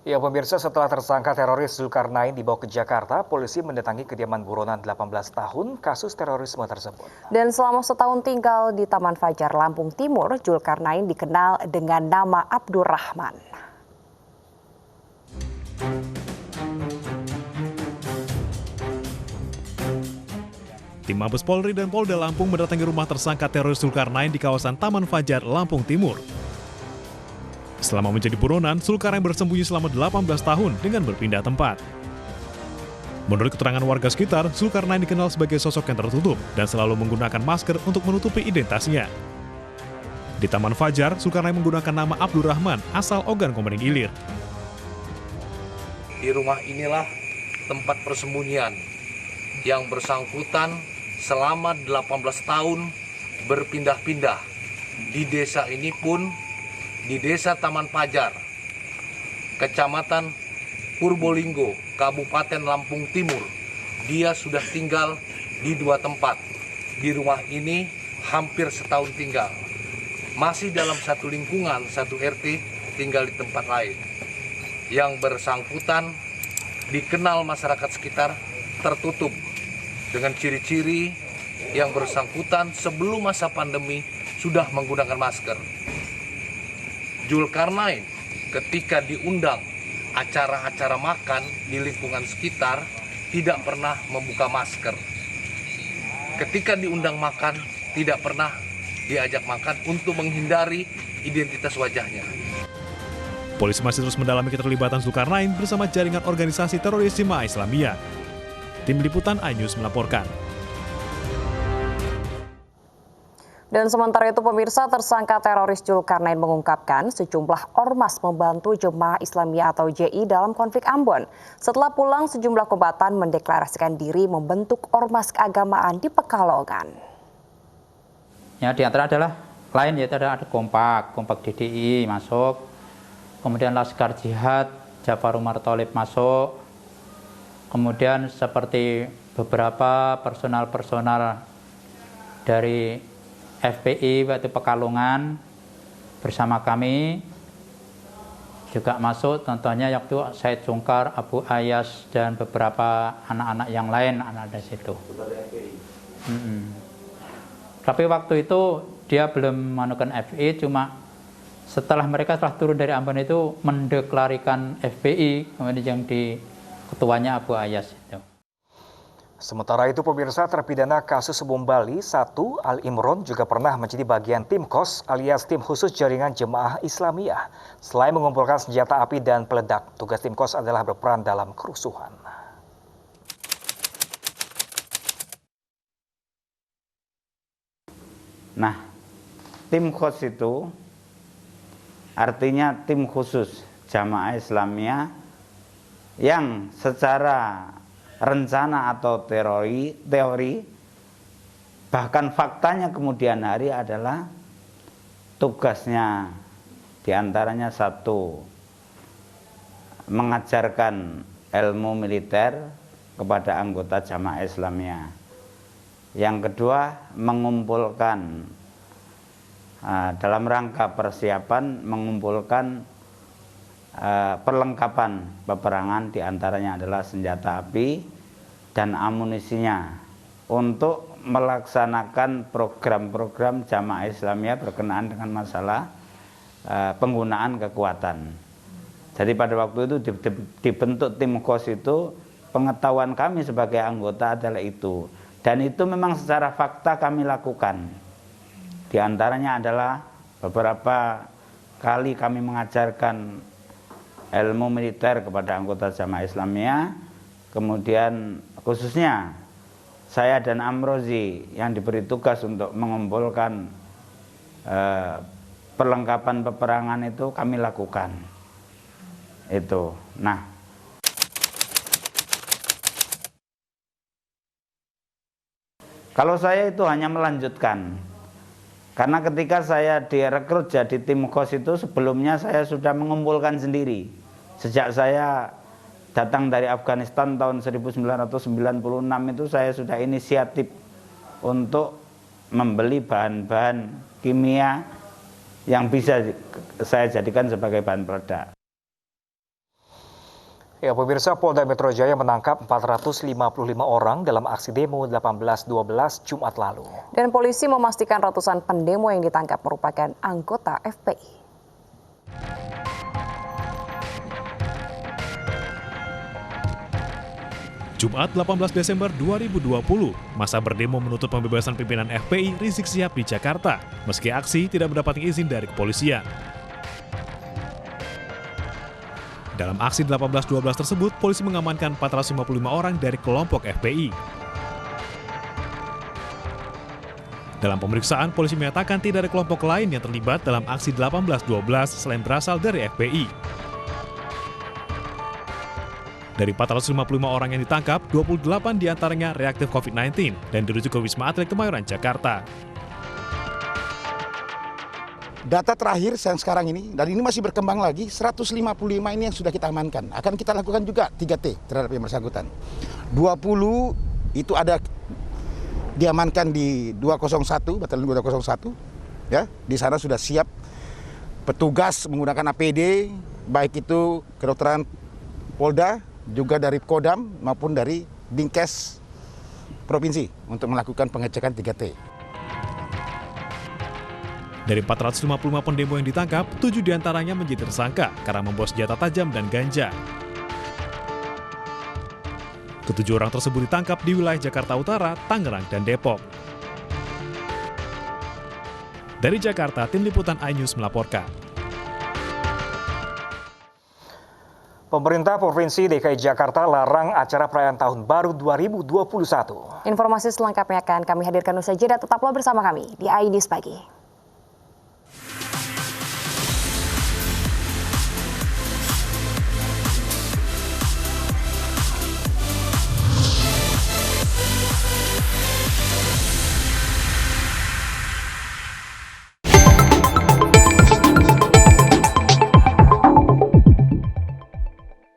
Ya pemirsa, setelah tersangka teroris Zulkarnain dibawa ke Jakarta, polisi mendatangi kediaman buronan 18 tahun kasus terorisme tersebut. Dan selama setahun tinggal di Taman Fajar, Lampung Timur, Zulkarnain dikenal dengan nama Abdurrahman. Tim Mabes Polri dan Polda Lampung mendatangi rumah tersangka teroris Zulkarnain di kawasan Taman Fajar, Lampung Timur. Selama menjadi buronan, Zulkarnain bersembunyi selama 18 tahun dengan berpindah tempat. Menurut keterangan warga sekitar, Zulkarnain dikenal sebagai sosok yang tertutup dan selalu menggunakan masker untuk menutupi identitasnya. Di Taman Fajar, Zulkarnain menggunakan nama Abdurrahman asal Ogan Komering Ilir. Di rumah inilah tempat persembunyian yang bersangkutan selama 18 tahun berpindah-pindah. Di desa ini pun, di Desa Taman Fajar, Kecamatan Purbolinggo, Kabupaten Lampung Timur, dia sudah tinggal di 2 tempat. Di rumah ini hampir setahun tinggal. Masih dalam satu lingkungan, satu RT, tinggal di tempat lain. Yang bersangkutan dikenal masyarakat sekitar tertutup dengan ciri-ciri yang bersangkutan sebelum masa pandemi sudah menggunakan masker. Zulkarnain ketika diundang acara-acara makan di lingkungan sekitar tidak pernah membuka masker. Ketika diundang makan tidak pernah diajak makan untuk menghindari identitas wajahnya. Polisi masih terus mendalami keterlibatan Zulkarnain bersama jaringan organisasi teroris Jemaah Islamiyah. Tim Liputan iNews melaporkan. Dan sementara itu pemirsa, tersangka teroris Zulkarnain mengungkapkan sejumlah ormas membantu Jemaah Islamiyah atau JI dalam konflik Ambon. Setelah pulang, sejumlah kombatan mendeklarasikan diri membentuk ormas keagamaan di Pekalongan. Ya, di antara adalah lain yaitu ada Kompak DDI masuk, kemudian Laskar Jihad, Jafar Umar Tholib masuk, kemudian seperti beberapa personal dari FPI waktu Pekalongan bersama kami juga masuk, contohnya waktu Said Sungkar, Abu Ayas dan beberapa anak-anak yang lain anak dari situ. Tapi waktu itu dia belum menemukan FPI, cuma setelah mereka setelah turun dari Ambon itu mendeklarasikan FPI, kemudian yang di ketuanya Abu Ayas itu. Sementara itu pemirsa, terpidana kasus bom Bali 1 Al Imron juga pernah menjadi bagian tim KOS alias tim khusus jaringan Jemaah Islamiyah. Selain mengumpulkan senjata api dan peledak, tugas tim KOS adalah berperan dalam kerusuhan. Nah, tim KOS itu artinya tim khusus Jamaah Islamiyah yang secara rencana atau teori bahkan faktanya kemudian hari adalah tugasnya diantaranya 1, mengajarkan ilmu militer kepada anggota Jamaah Islamiyah. Yang kedua, mengumpulkan dalam rangka persiapan mengumpulkan perlengkapan peperangan, diantaranya adalah senjata api dan amunisinya untuk melaksanakan program-program Jamaah Islamiyah berkenaan dengan masalah penggunaan kekuatan. Jadi pada waktu itu dibentuk tim KOS itu, pengetahuan kami sebagai anggota adalah itu, dan itu memang secara fakta kami lakukan. Di antaranya adalah beberapa kali kami mengajarkan ilmu militer kepada anggota Jamaah Islamiyah, kemudian khususnya saya dan Amrozi yang diberi tugas untuk mengumpulkan perlengkapan peperangan itu kami lakukan. Itu. Nah, kalau saya itu hanya melanjutkan. Karena ketika saya direkrut jadi tim KOS itu, sebelumnya saya sudah mengumpulkan sendiri. Sejak saya datang dari Afghanistan tahun 1996 itu saya sudah inisiatif untuk membeli bahan-bahan kimia yang bisa saya jadikan sebagai bahan peledak. Ya, pemirsa, Polda Metro Jaya menangkap 455 orang dalam aksi demo 18-12 Jumat lalu. Dan polisi memastikan ratusan pendemo yang ditangkap merupakan anggota FPI. Jumat 18 Desember 2020, masa berdemo menuntut pembebasan pimpinan FPI Rizik Syihab di Jakarta, meski aksi tidak mendapatkan izin dari kepolisian. Dalam aksi 18-12 tersebut, polisi mengamankan 455 orang dari kelompok FPI. Dalam pemeriksaan, polisi menyatakan tidak ada kelompok lain yang terlibat dalam aksi 18-12 selain berasal dari FPI. Dari 455 orang yang ditangkap, 28 diantaranya reaktif COVID-19 dan dirujuk ke Wisma Atlet Kemayoran, Jakarta. Data terakhir yang sekarang ini, dan ini masih berkembang lagi, 155 ini yang sudah kita amankan. Akan kita lakukan juga 3T terhadap yang bersangkutan. 20 itu ada diamankan di 201, Batalion 201. Ya, di sana sudah siap petugas menggunakan APD, baik itu kedokteran Polda, juga dari Kodam maupun dari Dinkes Provinsi untuk melakukan pengecekan 3T. Dari 455 pendemo yang ditangkap, 7 diantaranya menjadi tersangka karena membawa senjata tajam dan ganja. Ketujuh orang tersebut ditangkap di wilayah Jakarta Utara, Tangerang, dan Depok. Dari Jakarta, Tim Liputan iNews melaporkan. Pemerintah Provinsi DKI Jakarta larang acara perayaan Tahun Baru 2021. Informasi selengkapnya akan kami hadirkan usai jeda. Tetaplah bersama kami di iNews Pagi.